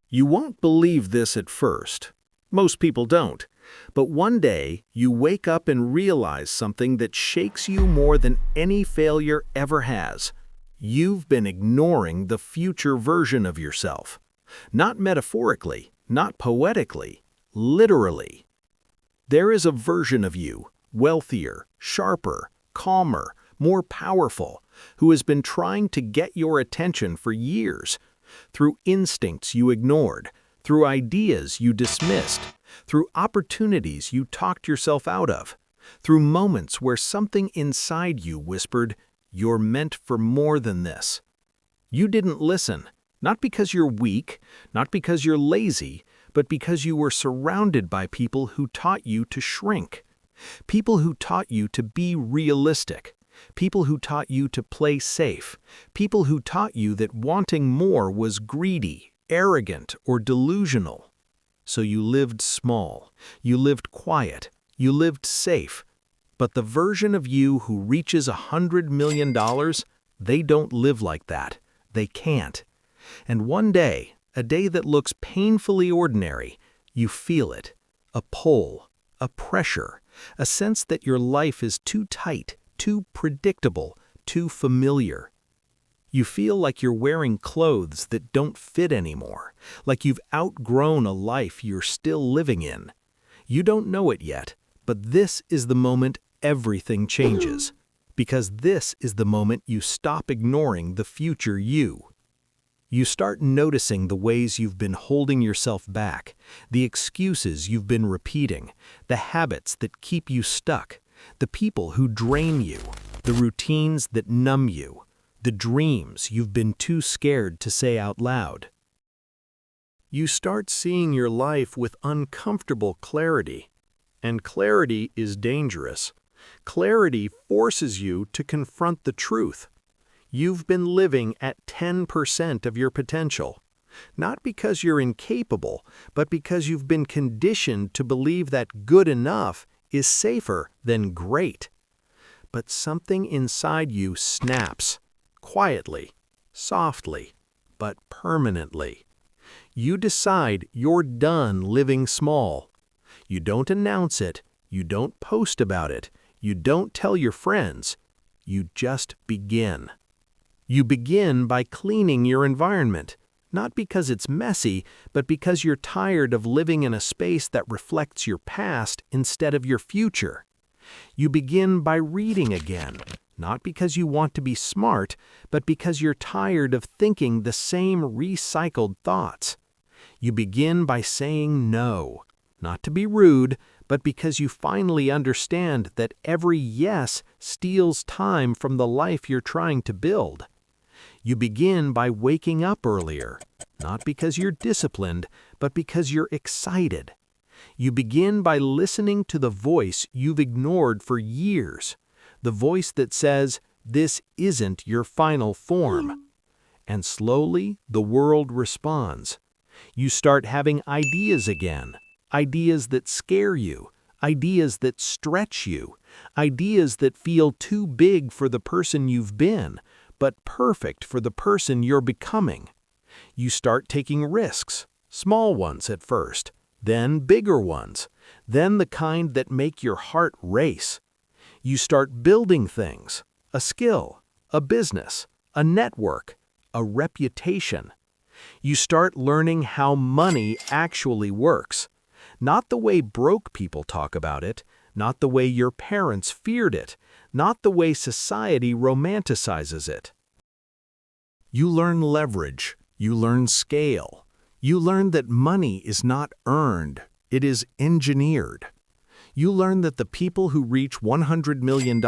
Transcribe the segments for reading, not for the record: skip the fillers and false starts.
You won't believe this at first. Most people don't. But one day, you wake up and realize something that shakes you more than any failure ever has. You've been ignoring the future version of yourself. Not metaphorically, not poetically, literally. There is a version of you, wealthier, sharper, calmer, more powerful, who has been trying to get your attention for years. Through instincts you ignored, through ideas you dismissed, through opportunities you talked yourself out of, through moments where something inside you whispered, "You're meant for more than this." You didn't listen, not because you're weak, not because you're lazy, but because you were surrounded by people who taught you to shrink. People who taught you to be realistic. People who taught you to play safe. People who taught you that wanting more was greedy, arrogant, or delusional. So you lived small, you lived quiet, you lived safe. But the version of you who reaches $100 million, they don't live like that. They can't. And one day, a day that looks painfully ordinary, you feel it. A pull, a pressure, a sense that your life is too tight, too predictable, too familiar. You feel like you're wearing clothes that don't fit anymore, like you've outgrown a life you're still living in. You don't know it yet, but this is the moment everything changes, because this is the moment you stop ignoring the future you. You start noticing the ways you've been holding yourself back, the excuses you've been repeating, the habits that keep you stuck, the people who drain you, the routines that numb you, the dreams you've been too scared to say out loud. You start seeing your life with uncomfortable clarity, and clarity is dangerous. Clarity forces you to confront the truth. You've been living at 10% of your potential, not because you're incapable, but because you've been conditioned to believe that good enough is safer than great. But something inside you snaps, quietly, softly, but permanently. You decide you're done living small. You don't announce it, you don't post about it, you don't tell your friends, you just begin. You begin by cleaning your environment, not because it's messy, but because you're tired of living in a space that reflects your past instead of your future. You begin by reading again, not because you want to be smart, but because you're tired of thinking the same recycled thoughts. You begin by saying no, not to be rude, but because you finally understand that every yes steals time from the life you're trying to build. You begin by waking up earlier, not because you're disciplined, but because you're excited. You begin by listening to the voice you've ignored for years, the voice that says, "This isn't your final form." And slowly, the world responds. You start having ideas again, ideas that scare you, ideas that stretch you, ideas that feel too big for the person you've been, but perfect for the person you're becoming. You start taking risks, small ones at first, then bigger ones, then the kind that make your heart race. You start building things, a skill, a business, a network, a reputation. You start learning how money actually works, not the way broke people talk about it, not the way your parents feared it, not the way society romanticizes it. You learn leverage, you learn scale, you learn that money is not earned, it is engineered. You learn that the people who reach $100 million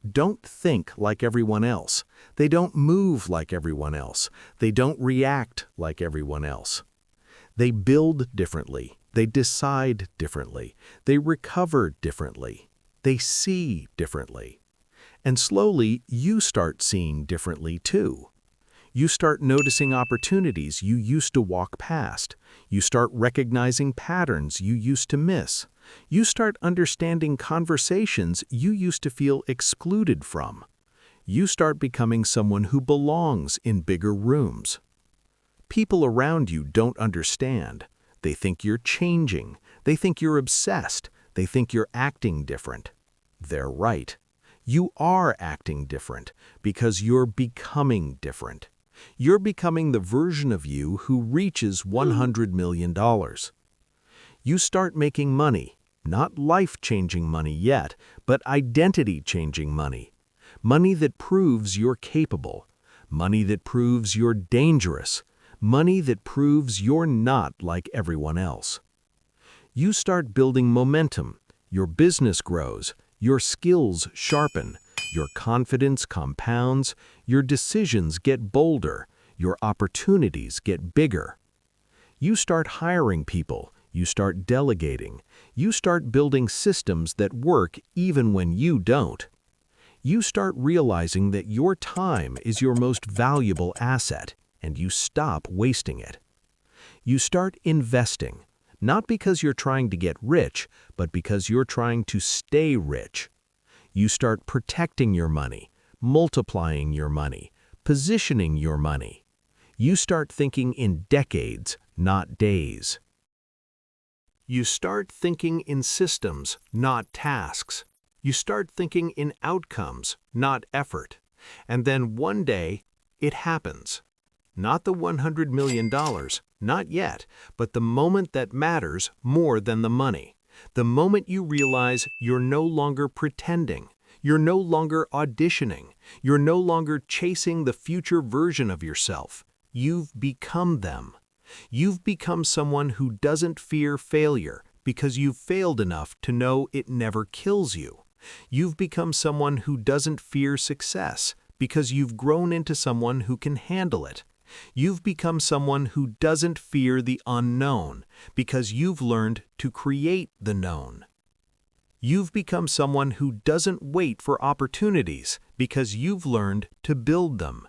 don't think like everyone else, they don't move like everyone else, they don't react like everyone else. They build differently. They decide differently. They recover differently. They see differently. And slowly, you start seeing differently too. You start noticing opportunities you used to walk past. You start recognizing patterns you used to miss. You start understanding conversations you used to feel excluded from. You start becoming someone who belongs in bigger rooms. People around you don't understand. They think you're changing. They think you're obsessed. They think you're acting different. They're right. You are acting different because you're becoming different. You're becoming the version of you who reaches $100 million. You start making money, not life-changing money yet, but identity-changing money. Money that proves you're capable. Money that proves you're dangerous. Money that proves you're not like everyone else. You start building momentum. Your business grows. Your skills sharpen. Your confidence compounds. Your decisions get bolder. Your opportunities get bigger. You start hiring people. You start delegating. You start building systems that work even when you don't. You start realizing that your time is your most valuable asset, and you stop wasting it. You start investing, not because you're trying to get rich, but because you're trying to stay rich. You start protecting your money, multiplying your money, positioning your money. You start thinking in decades, not days. You start thinking in systems, not tasks. You start thinking in outcomes, not effort. And then one day, it happens. Not the $100 million, not yet, but the moment that matters more than the money. The moment you realize you're no longer pretending. You're no longer auditioning. You're no longer chasing the future version of yourself. You've become them. You've become someone who doesn't fear failure because you've failed enough to know it never kills you. You've become someone who doesn't fear success because you've grown into someone who can handle it. You've become someone who doesn't fear the unknown because you've learned to create the known. You've become someone who doesn't wait for opportunities because you've learned to build them.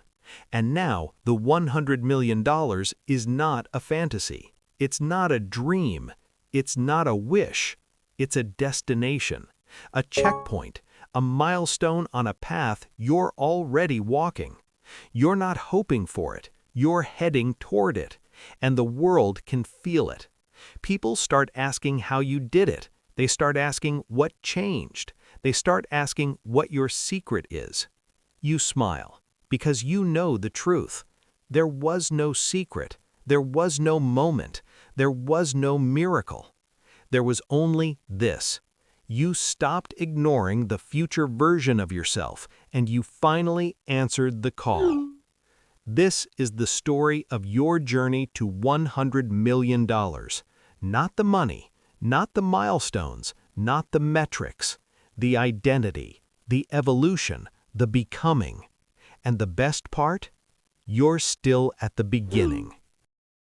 And now the $100 million is not a fantasy. It's not a dream. It's not a wish. It's a destination, a checkpoint, a milestone on a path you're already walking. You're not hoping for it. You're heading toward it. And the world can feel it. People start asking how you did it. They start asking what changed. They start asking what your secret is. You smile. Because you know the truth. There was no secret. There was no moment. There was no miracle. There was only this. You stopped ignoring the future version of yourself, and you finally answered the call. This is the story of your journey to $100 million. Not the money, not the milestones, not the metrics, the identity, the evolution, the becoming. And the best part? You're still at the beginning.